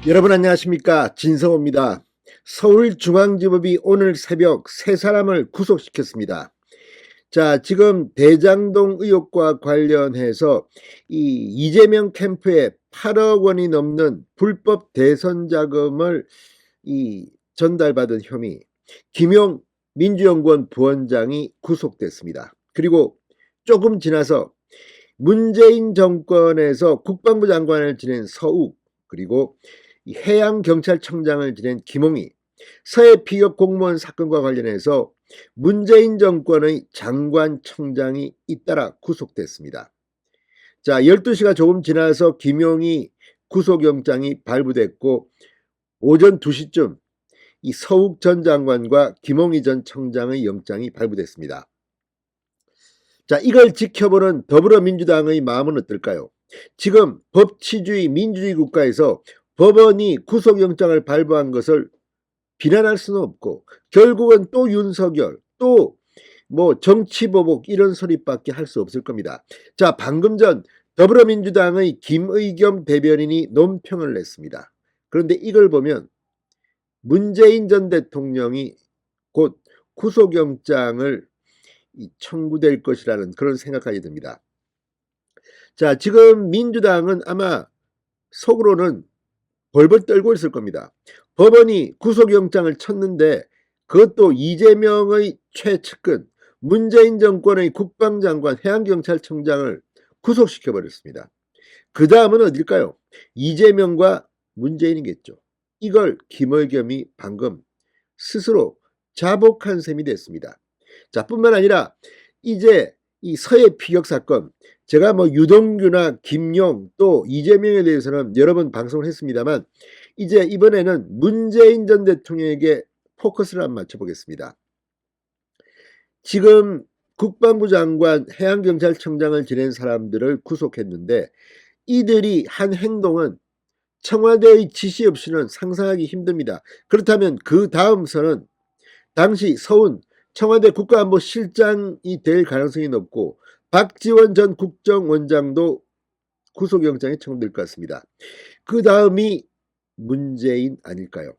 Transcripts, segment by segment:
여러분 안녕하십니까, 진성호입니다. 서울중앙지법이 오늘 새벽 세 사람을 구속시켰습니다. 자, 지금 대장동 의혹과 관련해서 이 이재명 캠프에 8억 원이 넘는 불법 대선 자금을 전달받은 혐의, 김용 민주연구원 부원장이 구속됐습니다. 그리고 조금 지나서 문재인 정권에서 국방부 장관을 지낸 서욱, 그리고 해양경찰청장을 지낸 김홍희, 서해 피격 공무원 사건과 관련해서 문재인 정권의 장관청장이 잇따라 구속됐습니다. 자, 12시가 조금 지나서 김용희 구속영장이 발부됐고, 오전 2시쯤 이 서욱 전 장관과 김홍희 전 청장의 영장이 발부됐습니다. 자, 이걸 지켜보는 더불어민주당의 마음은 어떨까요? 지금 법치주의 민주주의 국가에서 법원이 구속영장을 발부한 것을 비난할 수는 없고, 결국은 또 윤석열, 또 뭐 정치보복 이런 소리밖에 할 수 없을 겁니다. 자, 방금 전 더불어민주당의 김의겸 대변인이 논평을 냈습니다. 그런데 이걸 보면 문재인 전 대통령이 곧 구속영장을 청구될 것이라는 그런 생각까지 듭니다. 자, 지금 민주당은 아마 속으로는 벌벌 떨고 있을 겁니다. 법원이 구속영장을 쳤는데 그것도 이재명의 최측근 문재인 정권의 국방장관 해양경찰청장을 구속시켜버렸습니다. 그 다음은 어딜까요? 이재명과 문재인이겠죠. 이걸 김의겸이 방금 스스로 자복한 셈이 됐습니다. 자, 뿐만 아니라 이제 이 서해 피격 사건, 제가 뭐 유동규나 김용 또 이재명에 대해서는 여러 번 방송을 했습니다만, 이제 이번에는 문재인 전 대통령에게 포커스를 한번 맞춰보겠습니다. 지금 국방부 장관 해양경찰청장을 지낸 사람들을 구속했는데, 이들이 한 행동은 청와대의 지시 없이는 상상하기 힘듭니다. 그렇다면 그 다음 선은 당시 서훈 청와대 국가안보실장이 될 가능성이 높고, 박지원 전 국정원장도 구속영장에 청구될 것 같습니다. 그 다음이 문재인 아닐까요?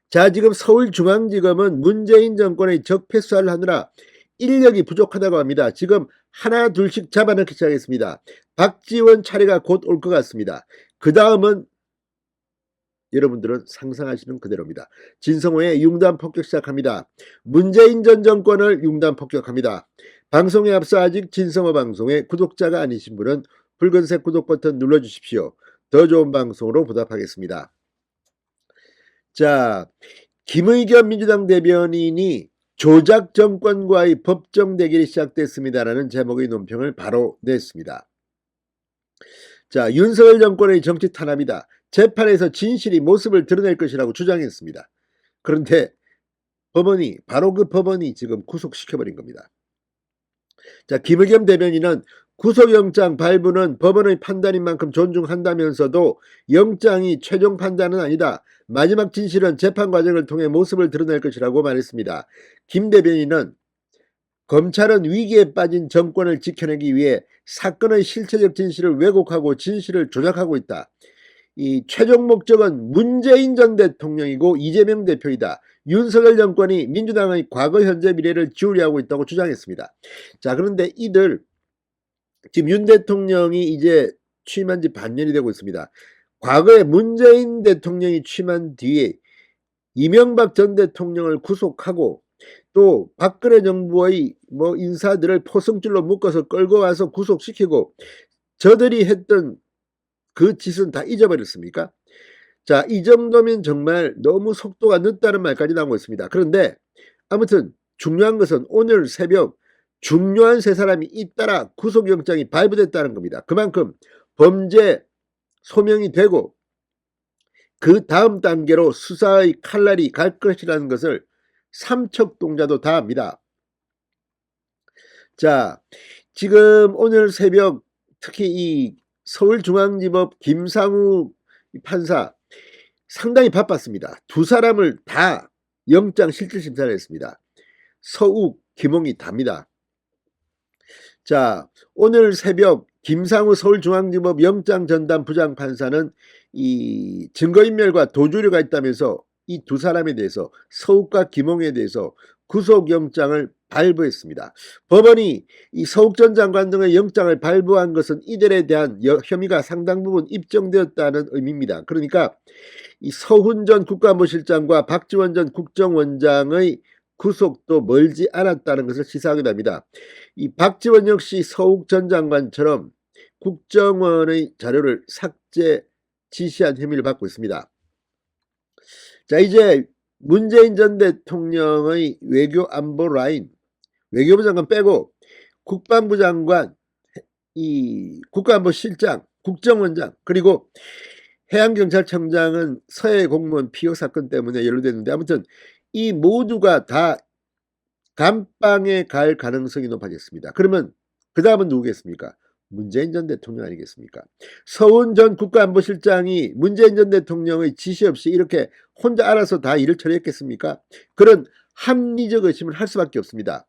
자, 지금 서울중앙지검은 문재인 정권의 적폐수사를 하느라 인력이 부족하다고 합니다. 지금 하나 둘씩 잡아넣기 시작했습니다. 박지원 차례가 곧 올 것 같습니다. 그 다음은 여러분들은 상상하시는 그대로입니다. 진성호의 융단 폭격 시작합니다. 문재인 전 정권을 융단 폭격합니다. 방송에 앞서 아직 진성호 방송의 구독자가 아니신 분은 붉은색 구독 버튼 눌러주십시오. 더 좋은 방송으로 보답하겠습니다. 자, 김의겸 민주당 대변인이 조작 정권과의 법정 대결이 시작됐습니다라는 제목의 논평을 바로 냈습니다. 자, 윤석열 정권의 정치 탄압이다. 재판에서 진실이 모습을 드러낼 것이라고 주장했습니다. 그런데 법원이, 바로 그 법원이 지금 구속시켜버린 겁니다. 자, 김의겸 대변인은 구속영장 발부는 법원의 판단인 만큼 존중한다면서도 영장이 최종 판단은 아니다. 마지막 진실은 재판 과정을 통해 모습을 드러낼 것이라고 말했습니다. 김 대변인은 검찰은 위기에 빠진 정권을 지켜내기 위해 사건의 실체적 진실을 왜곡하고 진실을 조작하고 있다. 이 최종 목적은 문재인 전 대통령이고 이재명 대표이다. 윤석열 정권이 민주당의 과거 현재 미래를 지우려 하고 있다고 주장했습니다. 자, 그런데 이들 지금 윤 대통령이 이제 취임한 지 반년이 되고 있습니다. 과거에 문재인 대통령이 취임한 뒤에 이명박 전 대통령을 구속하고 또 박근혜 정부의 뭐 인사들을 포승줄로 묶어서 끌고 와서 구속시키고, 저들이 했던 그 짓은 다 잊어버렸습니까? 자, 이 정도면 정말 너무 속도가 늦다는 말까지 나오고 있습니다. 그런데 아무튼 중요한 것은 오늘 새벽 중요한 세 사람이 잇따라 구속영장이 발부됐다는 겁니다. 그만큼 범죄 소명이 되고 그 다음 단계로 수사의 칼날이 갈 것이라는 것을 삼척동자도 다 압니다. 자, 지금 오늘 새벽 특히 이 서울중앙지법 김상우 판사 상당히 바빴습니다. 두 사람을 다 영장 실질심사를 했습니다. 서욱, 김홍희 답니다. 자, 오늘 새벽 김상우 서울중앙지법 영장전담 부장판사는 이 증거인멸과 도주류가 있다면서 이 두 사람에 대해서 서욱과 김홍에 대해서 구속영장을 발부했습니다. 법원이 이 서욱 전 장관 등의 영장을 발부한 것은 이들에 대한 혐의가 상당 부분 입증되었다는 의미입니다. 그러니까 이 서훈 전 국가안보실장과 박지원 전 국정원장의 구속도 멀지 않았다는 것을 시사하기도 합니다. 이 박지원 역시 서욱 전 장관처럼 국정원의 자료를 삭제 지시한 혐의를 받고 있습니다. 자, 이제 문재인 전 대통령의 외교안보 라인, 외교부 장관 빼고 국방부 장관, 이 국가안보실장, 국정원장, 그리고 해양경찰청장은 서해 공무원 피격 사건 때문에 연루됐는데, 아무튼 이 모두가 다 감방에 갈 가능성이 높아졌습니다. 그러면 그 다음은 누구겠습니까? 문재인 전 대통령 아니겠습니까? 서훈 전 국가안보실장이 문재인 전 대통령의 지시 없이 이렇게 혼자 알아서 다 일을 처리했겠습니까? 그런 합리적 의심을 할 수밖에 없습니다.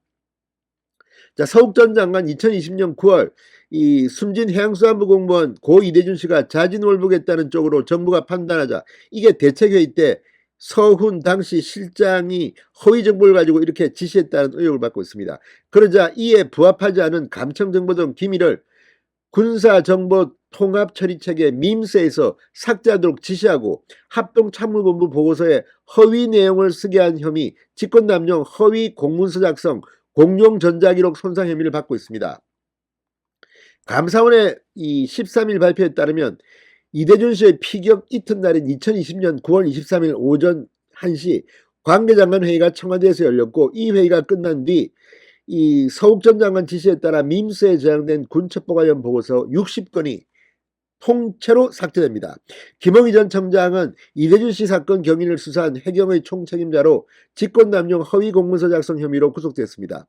자, 서욱 전 장관 2020년 9월 이 숨진 해양수산부 공무원 고 이대준 씨가 자진월북했다는 쪽으로 정부가 판단하자 이게 대책회의 때 서훈 당시 실장이 허위 정보를 가지고 이렇게 지시했다는 의혹을 받고 있습니다. 그러자 이에 부합하지 않은 감청정보 등 기밀을 군사정보통합처리체계 밈스에서 삭제하도록 지시하고 합동참모본부 보고서에 허위 내용을 쓰게 한 혐의, 직권남용, 허위 공문서 작성, 공용 전자기록 손상 혐의를 받고 있습니다. 감사원의 이 13일 발표에 따르면 이대준 씨의 피격 이튿날인 2020년 9월 23일 오전 1시 관계장관 회의가 청와대에서 열렸고, 이 회의가 끝난 뒤 이 서욱 전 장관 지시에 따라 밈스에 저장된 군첩보관련 보고서 60건이 통째로 삭제됩니다. 김홍희 전 청장은 이대준 씨 사건 경위를 수사한 해경의 총책임자로 직권남용 허위 공문서 작성 혐의로 구속됐습니다.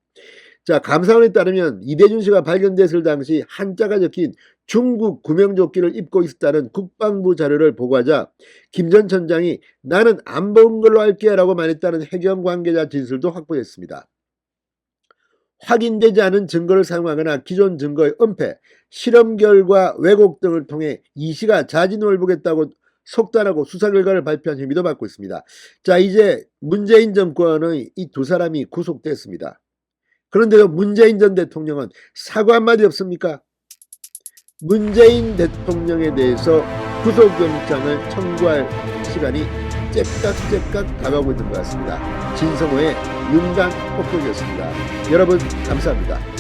자, 감사원에 따르면 이대준 씨가 발견됐을 당시 한자가 적힌 중국 구명조끼를 입고 있었다는 국방부 자료를 보고하자 김 전 청장이 나는 안 본 걸로 할게 라고 말했다는 해경 관계자 진술도 확보했습니다. 확인되지 않은 증거를 사용하거나 기존 증거의 은폐, 실험 결과 왜곡 등을 통해 이 씨가 자진월북했다고 속단하고 수사 결과를 발표한 혐의도 받고 있습니다. 자, 이제 문재인 정권의 이 두 사람이 구속됐습니다. 그런데도 문재인 전 대통령은 사과 한마디 없습니까? 문재인 대통령에 대해서 구속영장을 청구할 시간이 째깍째깍 다가오고 있는 것 같습니다. 진성호의 윤당 폭격이었습니다. 여러분 감사합니다.